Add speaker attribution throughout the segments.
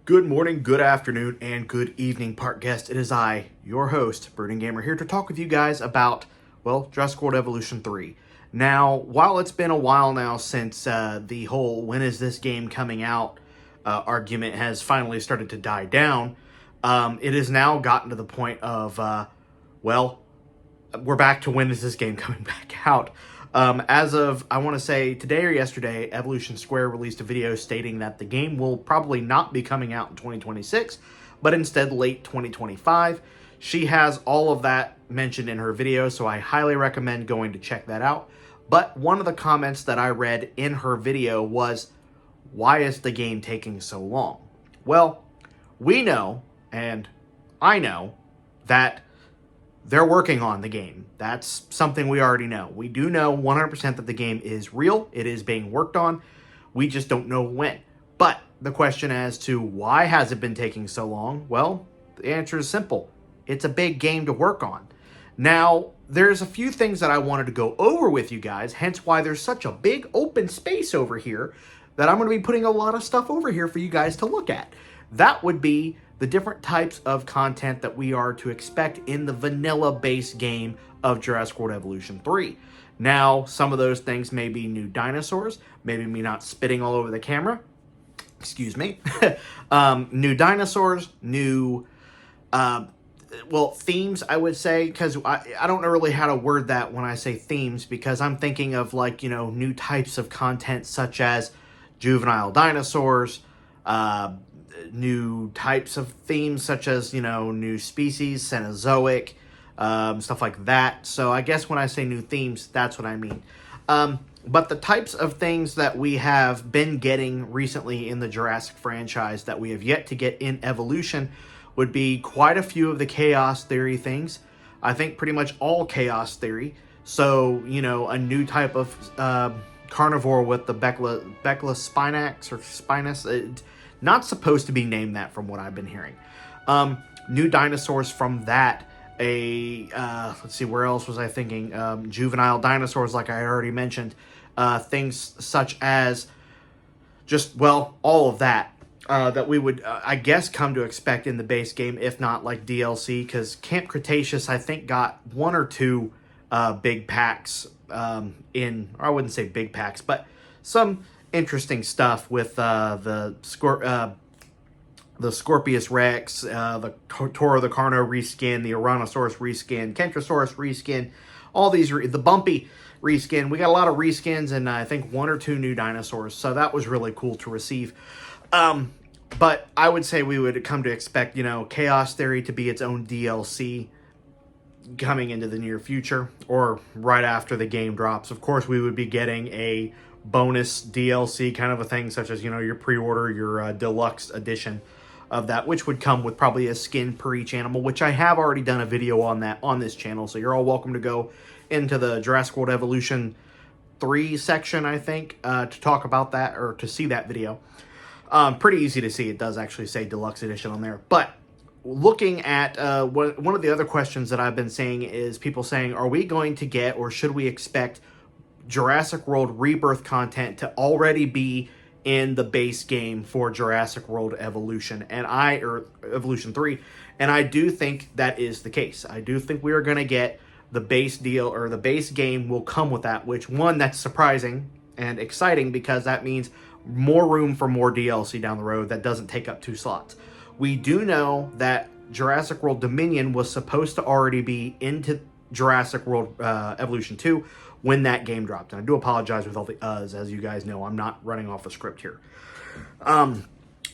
Speaker 1: Good morning, good afternoon, and good evening, park guest. It is I, your host, Brooding Gamer, here to talk with you guys about, well, Jurassic World Evolution 3. Now, while it's been a while now since the whole when is this game coming out argument has finally started to die down, it has now gotten to the point of, well, we're back to when is this game coming back out. As of, I want to say, today or yesterday, Evolution Square released a video stating that the game will probably not be coming out in 2026, but instead late 2025. She has all of that mentioned in her video, so I highly recommend going to check that out. But one of the comments that I read in her video was, why is the game taking so long? Well, we know, and I know, that they're working on the game. That's something we already know. We do know 100% that the game is real. It is being worked on. We just don't know when. But the question as to why has it been taking so long? Well, the answer is simple. It's a big game to work on. Now, there's a few things that I wanted to go over with you guys, hence why there's such a big open space over here that I'm going to be putting a lot of stuff over here for you guys to look at. That would be the different types of content that we are to expect in the vanilla base game of Jurassic World Evolution 3. Now, some of those things may be new dinosaurs, maybe me not spitting all over the camera, excuse me, new dinosaurs, new, themes, I would say, because I don't know really how to word that when I say themes, because I'm thinking of, like, you know, new types of content such as juvenile dinosaurs, new types of themes such as, you know, new species, Cenozoic, stuff like that. So I guess when I say new themes, that's what I mean. But the types of things that we have been getting recently in the Jurassic franchise that we have yet to get in Evolution would be quite a few of the chaos theory things. I think pretty much all chaos theory. So, you know, a new type of carnivore with the Spinax or Spinus. Not supposed to be named that from what I've been hearing. New dinosaurs from that. Let's see, where else was I thinking? Juvenile dinosaurs, like I already mentioned. Things such as just, well, all of that. That we would, I guess, come to expect in the base game, if not like DLC, because Camp Cretaceous, I think, got one or two big packs or I wouldn't say big packs, but some interesting stuff with the Scorpius Rex, the Toro the Carno reskin, the Ouranosaurus reskin, Kentrosaurus reskin, all these, the Bumpy reskin. We got a lot of reskins and I think one or two new dinosaurs, so that was really cool to receive. But I would say we would come to expect, you know, Chaos Theory to be its own DLC coming into the near future or right after the game drops. Of course, we would be getting a bonus DLC kind of a thing, such as, you know, your pre-order, your deluxe edition of that, which would come with probably a skin per each animal, which I have already done a video on that on this channel, so you're all welcome to go into the Jurassic World Evolution 3 section, I think, to talk about that or to see that video. Pretty easy to see. It does actually say deluxe edition on there. But looking at one of the other questions that I've been seeing is people saying, are we going to get or should we expect Jurassic World Rebirth content to already be in the base game for Jurassic World Evolution or Evolution 3, and I do think that is the case. I do think we are going to get the base deal, or the base game will come with that, which, one, that's surprising and exciting because that means more room for more DLC down the road that doesn't take up 2 slots. We do know that Jurassic World Dominion was supposed to already be into Jurassic World Evolution 2 when that game dropped. And I do apologize with all the as you guys know, I'm not running off a script here.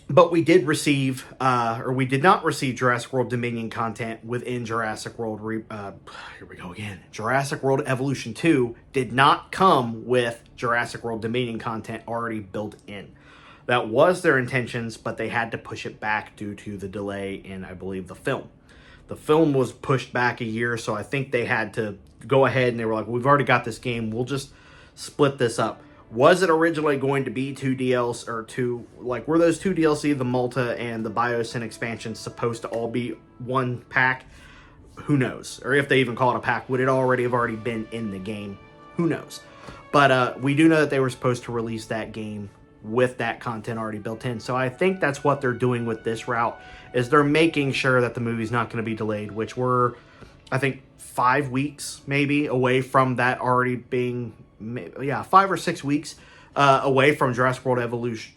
Speaker 1: But we did receive, or we did not receive Jurassic World Dominion content within Jurassic World, here we go again. Jurassic World Evolution 2 did not come with Jurassic World Dominion content already built in. That was their intentions, but they had to push it back due to the delay in, I believe, the film. The film was pushed back a year, so I think they had to go ahead and they were like, we've already got this game, we'll just split this up. Was it originally going to be 2 DLC, or 2, like, were those 2 DLC, the Malta and the Biosyn expansions, supposed to all be one pack? Who knows? Or if they even call it a pack, would it already have been in the game? Who knows? But we do know that they were supposed to release that game with that content already built in. So I think that's what they're doing with this route, is they're making sure that the movie's not going to be delayed, which we're, I think, 5 weeks maybe away from that already being, 5 or 6 weeks away from Jurassic World Evolution.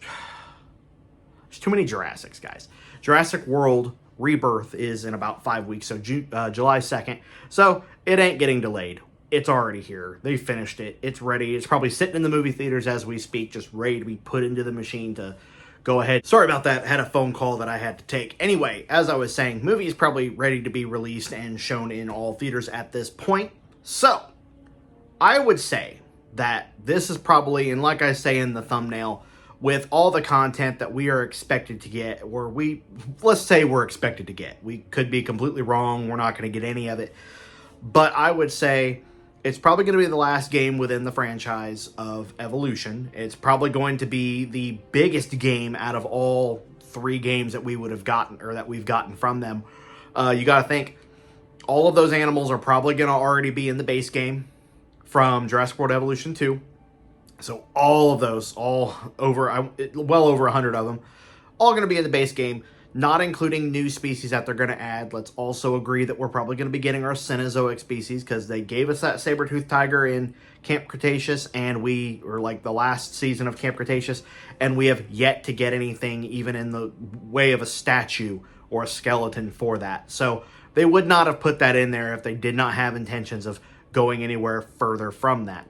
Speaker 1: There's too many Jurassics, guys. Jurassic World Rebirth is in about 5 weeks, so July 2nd. So it ain't getting delayed. It's already here. They finished it. It's ready. It's probably sitting in the movie theaters as we speak, just ready to be put into the machine to go ahead. Sorry about that. Had a phone call that I had to take. Anyway, as I was saying, movie is probably ready to be released and shown in all theaters at this point. So I would say that this is probably, and like I say in the thumbnail, with all the content that we are expected to get, or let's say we're expected to get. We could be completely wrong. We're not going to get any of it. But I would say it's probably going to be the last game within the franchise of Evolution. It's probably going to be the biggest game out of all 3 games that we would have gotten, or that we've gotten from them. You got to think, all of those animals are probably going to already be in the base game from Jurassic World Evolution 2. So all of those, well over 100 of them, all going to be in the base game, not including new species that they're going to add. Let's also agree that we're probably going to be getting our Cenozoic species, because they gave us that saber-toothed tiger in Camp Cretaceous, and the last season of Camp Cretaceous, and we have yet to get anything even in the way of a statue or a skeleton for that. So they would not have put that in there if they did not have intentions of going anywhere further from that.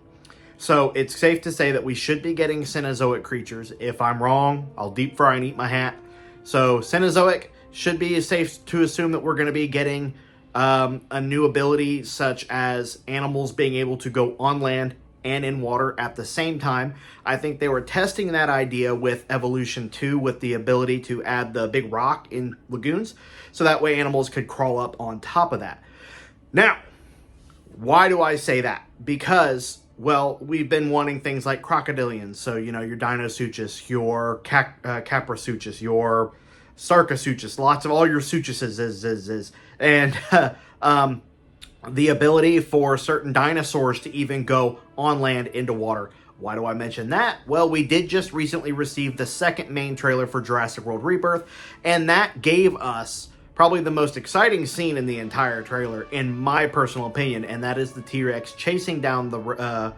Speaker 1: So it's safe to say that we should be getting Cenozoic creatures. If I'm wrong, I'll deep fry and eat my hat. So Cenozoic should be safe to assume that we're going to be getting a new ability, such as animals being able to go on land and in water at the same time. I think they were testing that idea with Evolution 2 with the ability to add the big rock in lagoons, so that way animals could crawl up on top of that. Now, why do I say that? Because, well, we've been wanting things like crocodilians. So, your Dinosuchus, your Caprasuchus, your Sarcosuchus, lots of all your Suchuses, and the ability for certain dinosaurs to even go on land into water. Why do I mention that? Well, we did just recently receive the second main trailer for Jurassic World Rebirth, and that gave us probably the most exciting scene in the entire trailer, in my personal opinion, and that is the T-Rex chasing down the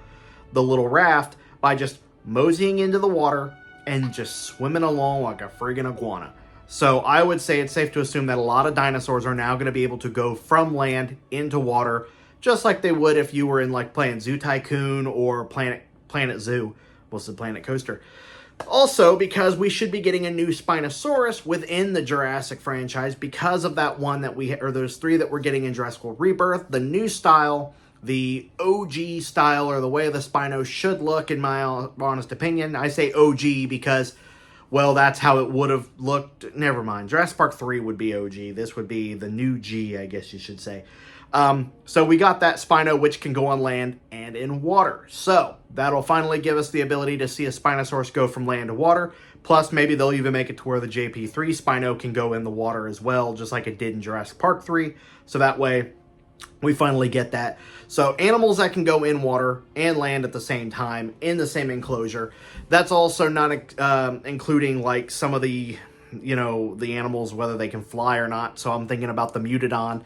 Speaker 1: little raft by just moseying into the water and just swimming along like a friggin' iguana. So I would say it's safe to assume that a lot of dinosaurs are now going to be able to go from land into water, just like they would if you were in playing Zoo Tycoon or Planet Zoo. What's the Planet Coaster? Also, because we should be getting a new Spinosaurus within the Jurassic franchise, because of that one that those 3 that we're getting in Jurassic World Rebirth. The new style, the OG style, or the way the Spino should look, in my honest opinion. I say OG because, well, that's how it would have looked. Never mind. Jurassic Park 3 would be OG. This would be the new G, I guess you should say. So we got that Spino, which can go on land and in water. So that'll finally give us the ability to see a Spinosaurus go from land to water. Plus, maybe they'll even make it to where the JP3 Spino can go in the water as well, just like it did in Jurassic Park 3. So that way, we finally get that. So animals that can go in water and land at the same time in the same enclosure. That's also not including some of the, the animals, whether they can fly or not. So I'm thinking about the Mutodon.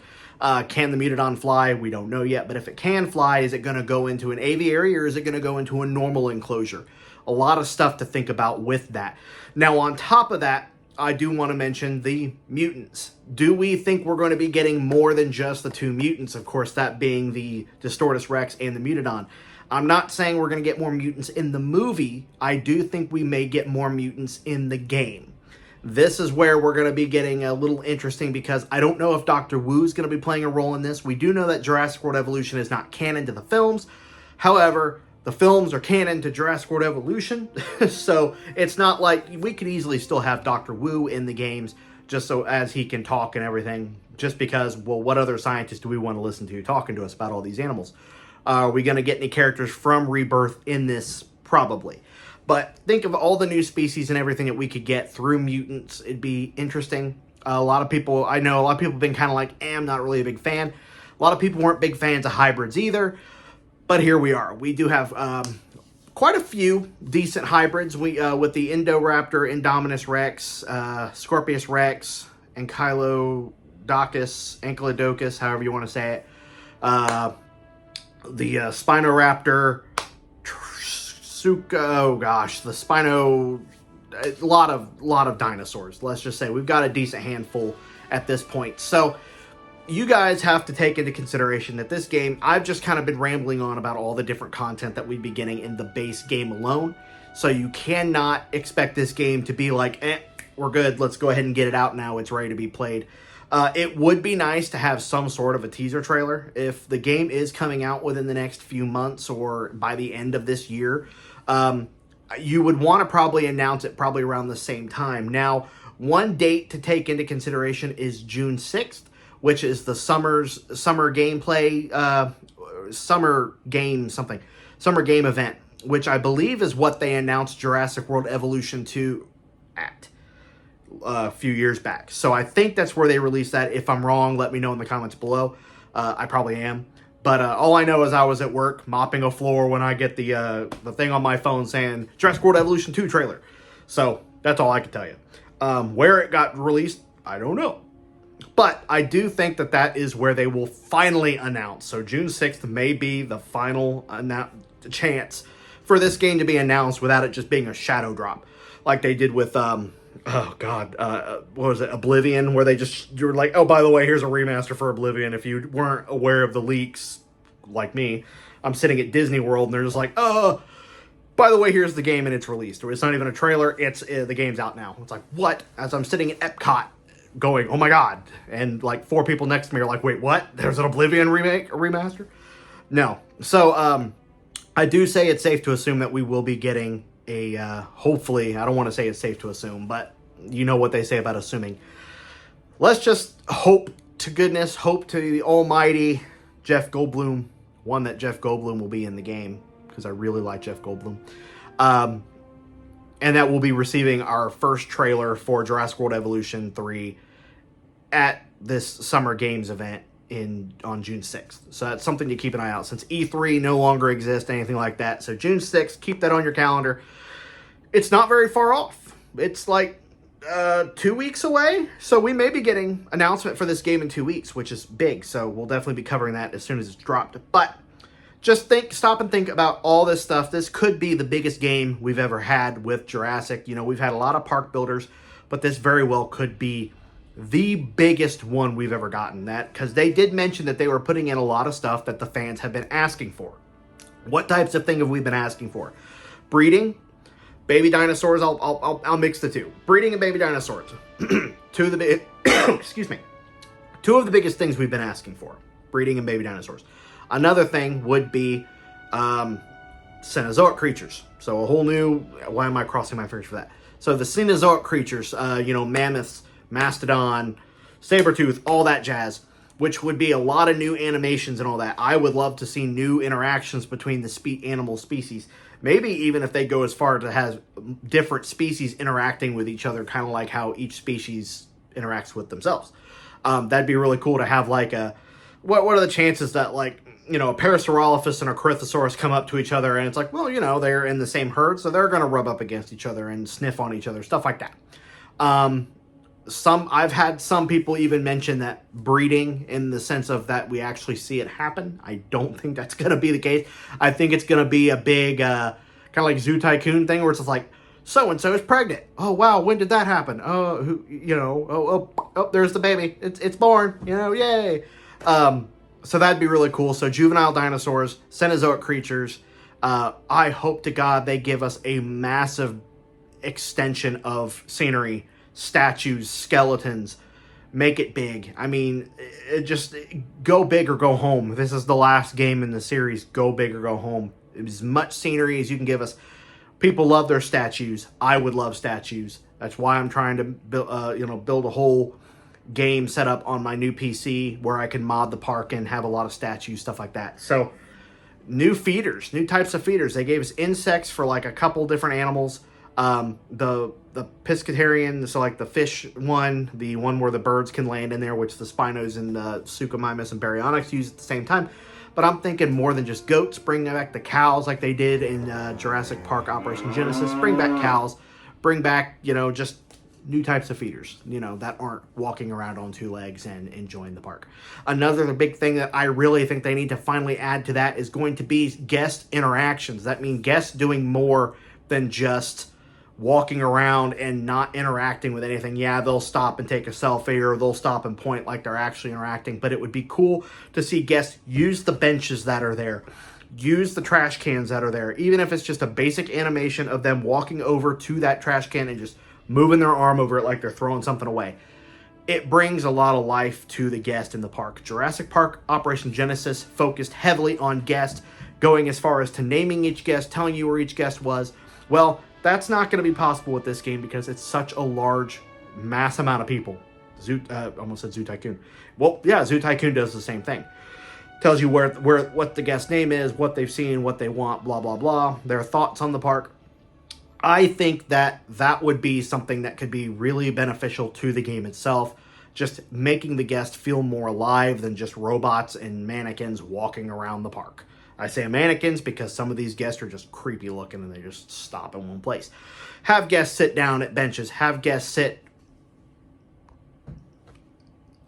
Speaker 1: Can the Mutodon fly? We don't know yet. But if it can fly, is it going to go into an aviary, or is it going to go into a normal enclosure? A lot of stuff to think about with that. Now, on top of that, I do want to mention the mutants. Do we think we're going to be getting more than just the 2 mutants? Of course, that being the Distortus Rex and the Mutodon. I'm not saying we're going to get more mutants in the movie. I do think we may get more mutants in the game. This is where we're going to be getting a little interesting, because I don't know if Dr. Wu is going to be playing a role in this. We do know that Jurassic World Evolution is not canon to the films. However, the films are canon to Jurassic World Evolution. So it's not like we could easily still have Dr. Wu in the games, just so as he can talk and everything. Just because, well, what other scientists do we want to listen to talking to us about all these animals? Are we going to get any characters from Rebirth in this? Probably. But think of all the new species and everything that we could get through mutants. It'd be interesting. I know a lot of people have been kind of like, I'm not really a big fan. A lot of people weren't big fans of hybrids either. But here we are. We do have quite a few decent hybrids. We with the Indoraptor, Indominus Rex, Scorpius Rex, Ankylodocus, however you want to say it. The Spinoraptor, the Spino, a lot of dinosaurs. Let's just say we've got a decent handful at this point. So you guys have to take into consideration that this game, I've just kind of been rambling on about all the different content that we'd be getting in the base game alone. So you cannot expect this game to be like, we're good, let's go ahead and get it out now, it's ready to be played. It would be nice to have some sort of a teaser trailer. If the game is coming out within the next few months or by the end of this year, you would want to probably announce it probably around the same time. Now, one date to take into consideration is June 6th, which is the summer gameplay, summer game event, which I believe is what they announced Jurassic World Evolution 2 at a few years back. So I think that's where they released that. If I'm wrong, let me know in the comments below. I probably am. But all I know is I was at work mopping a floor when I get the thing on my phone saying Jurassic World Evolution 2 trailer. So that's all I can tell you. Where it got released, I don't know. But I do think that that is where they will finally announce. So June 6th may be the final chance for this game to be announced without it just being a shadow drop. Like they did with, what was it, Oblivion, where you were like, oh, by the way, here's a remaster for Oblivion. If you weren't aware of the leaks, like me, I'm sitting at Disney World, and they're just like, oh, by the way, here's the game, and it's released. Or it's not even a trailer, it's the game's out now. It's like, what? As I'm sitting at Epcot, going, oh my god, and like 4 people next to me are like, wait, what? There's an Oblivion remaster? No. So, I do say it's safe to assume that we will be getting a, hopefully, I don't want to say it's safe to assume, but you know what they say about assuming. Let's just hope to goodness, hope to the almighty Jeff Goldblum, one that Jeff Goldblum will be in the game, because I really like Jeff Goldblum. And that we'll be receiving our first trailer for Jurassic World Evolution 3 at this Summer Games event on June 6th. So that's something to keep an eye out, since E3 no longer exists, anything like that. So June 6th, keep that on your calendar. It's not very far off. It's like 2 weeks away. So we may be getting announcement for this game in 2 weeks, which is big. So we'll definitely be covering that as soon as it's dropped. But just stop and think about all this stuff. This could be the biggest game we've ever had with Jurassic. You know, we've had a lot of park builders, but this very well could be the biggest one we've ever gotten. That because they did mention that they were putting in a lot of stuff that the fans have been asking for. What types of things have we been asking for? Breeding, baby dinosaurs. I'll mix the two. Breeding and baby dinosaurs. Two of the biggest things we've been asking for. Breeding and baby dinosaurs. Another thing would be Cenozoic creatures. So a whole new, why am I crossing my fingers for that? So the Cenozoic creatures, mammoths, mastodon, saber-tooth, all that jazz, which would be a lot of new animations and all that. I would love to see new interactions between the animal species. Maybe even if they go as far to have different species interacting with each other, kind of like how each species interacts with themselves. That'd be really cool to have like a, what are the chances that like, a Parasaurolophus and a Corythosaurus come up to each other, and it's like, well, they're in the same herd, so they're going to rub up against each other and sniff on each other, stuff like that. I've had some people even mention that breeding, in the sense of that we actually see it happen. I don't think that's going to be the case. I think it's going to be a big, kind of like Zoo Tycoon thing, where it's just like, so-and-so is pregnant. Oh, wow, when did that happen? Oh, there's the baby. It's born, yay. So that'd be really cool. So juvenile dinosaurs, Cenozoic creatures. I hope to God they give us a massive extension of scenery, statues, skeletons. Make it big. I mean, just go big or go home. This is the last game in the series. Go big or go home. As much scenery as you can give us. People love their statues. I would love statues. That's why I'm trying to build a whole game set up on my new PC where I can mod the park and have a lot of statues, stuff like that. So new feeders, new types of feeders. They gave us insects for like a couple different animals. The pescatarian, so like the fish one, the one where the birds can land in there, which the Spinos and the Suchomimus and Baryonyx use at the same time. but I'm thinking more than just goats. Bring back the cows like they did in Jurassic Park Operation Genesis. Bring back cows. Bring back, you know, just new types of feeders, you know, that aren't walking around on two legs and enjoying the park. Another big thing that I really think they need to finally add to that is going to be guest interactions. That means guests doing more than just walking around and not interacting with anything. Yeah, they'll stop and take a selfie, or they'll stop and point like they're actually interacting, but it would be cool to see guests use the benches that are there, use the trash cans that are there, even if it's just a basic animation of them walking over to that trash can and just moving their arm over it like they're throwing something away. It brings a lot of life to the guest in the park. Jurassic Park Operation Genesis focused heavily on guests, going as far as to naming each guest, telling you where each guest was. Well, that's not going to be possible with this game because it's such a large, mass amount of people. Almost said Zoo Tycoon. Well, yeah, Zoo Tycoon does the same thing. Tells you what the guest name is, what they've seen, what they want, blah, blah, blah, their thoughts on the park. I think that would be something that could be really beneficial to the game itself, just making the guest feel more alive than just robots and mannequins walking around the park. I say mannequins because some of these guests are just creepy looking and they just stop in one place. Have guests sit down at benches. Have guests sit...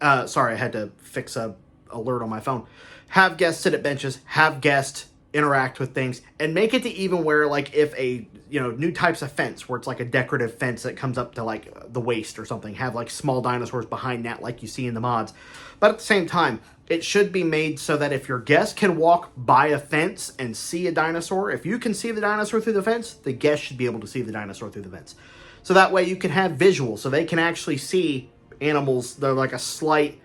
Speaker 1: sorry, I had to fix a alert on my phone. Have guests sit at benches. Have guests interact with things, and make it to even where, like, if a, you know, new types of fence where it's like a decorative fence that comes up to like the waist or something, have like small dinosaurs behind that like you see in the mods. But at the same time, it should be made so that if your guest can walk by a fence and see a dinosaur, if you can see the dinosaur through the fence, the guest should be able to see the dinosaur through the fence. So that way you can have visuals, so they can actually see animals. They're like a slight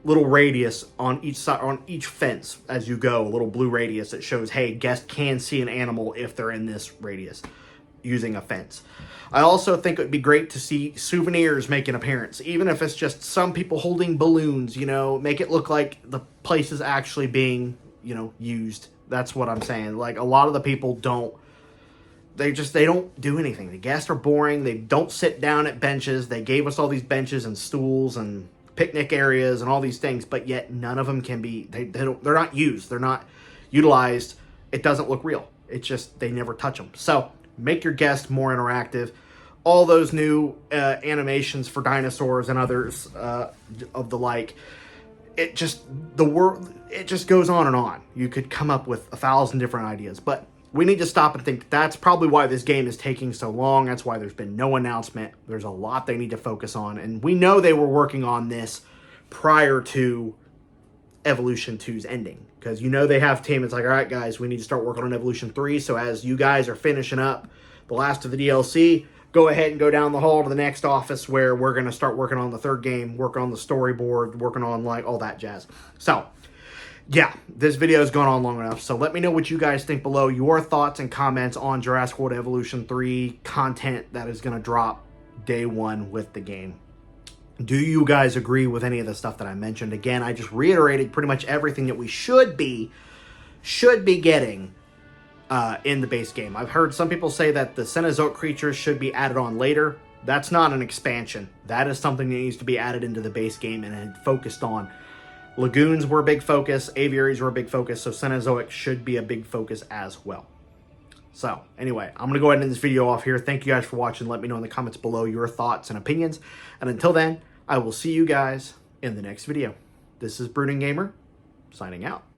Speaker 1: little radius on each side, on each fence as you go, a little blue radius that shows, hey, guests can see an animal if they're in this radius using a fence. I also think it would be great to see souvenirs make an appearance, even if it's just some people holding balloons, you know, make it look like the place is actually being, you know, used. That's what I'm saying. Like, a lot of the people they don't do anything. The guests are boring. They don't sit down at benches. They gave us all these benches and stools and picnic areas and all these things, but yet none of them can be, they're not used. They're not utilized. It doesn't look real. It's just, they never touch them. So make your guests more interactive. All those new animations for dinosaurs and others of the like, it just goes on and on. You could come up with 1,000 different ideas, but we need to stop and think that's probably why this game is taking so long. That's why there's been no announcement. There's a lot they need to focus on. And we know they were working on this prior to Evolution 2's ending. Because, you know, they have a team. It's like, all right, guys, we need to start working on Evolution 3. So as you guys are finishing up the last of the DLC, go ahead and go down the hall to the next office where we're going to start working on the third game, working on the storyboard, working on, like, all that jazz. So, yeah, this video has gone on long enough, so let me know what you guys think below, your thoughts and comments on Jurassic World Evolution 3 content that is going to drop day one with the game. Do you guys agree with any of the stuff that I mentioned? Again, I just reiterated pretty much everything that we should be getting in the base game. I've heard some people say that the Cenozoic creatures should be added on later. That's not an expansion. That is something that needs to be added into the base game and focused on. Lagoons were a big focus, aviaries were a big focus, so Cenozoic should be a big focus as well. So, anyway, I'm going to go ahead and end this video off here. Thank you guys for watching. Let me know in the comments below your thoughts and opinions. And until then, I will see you guys in the next video. This is Brooding Gamer, signing out.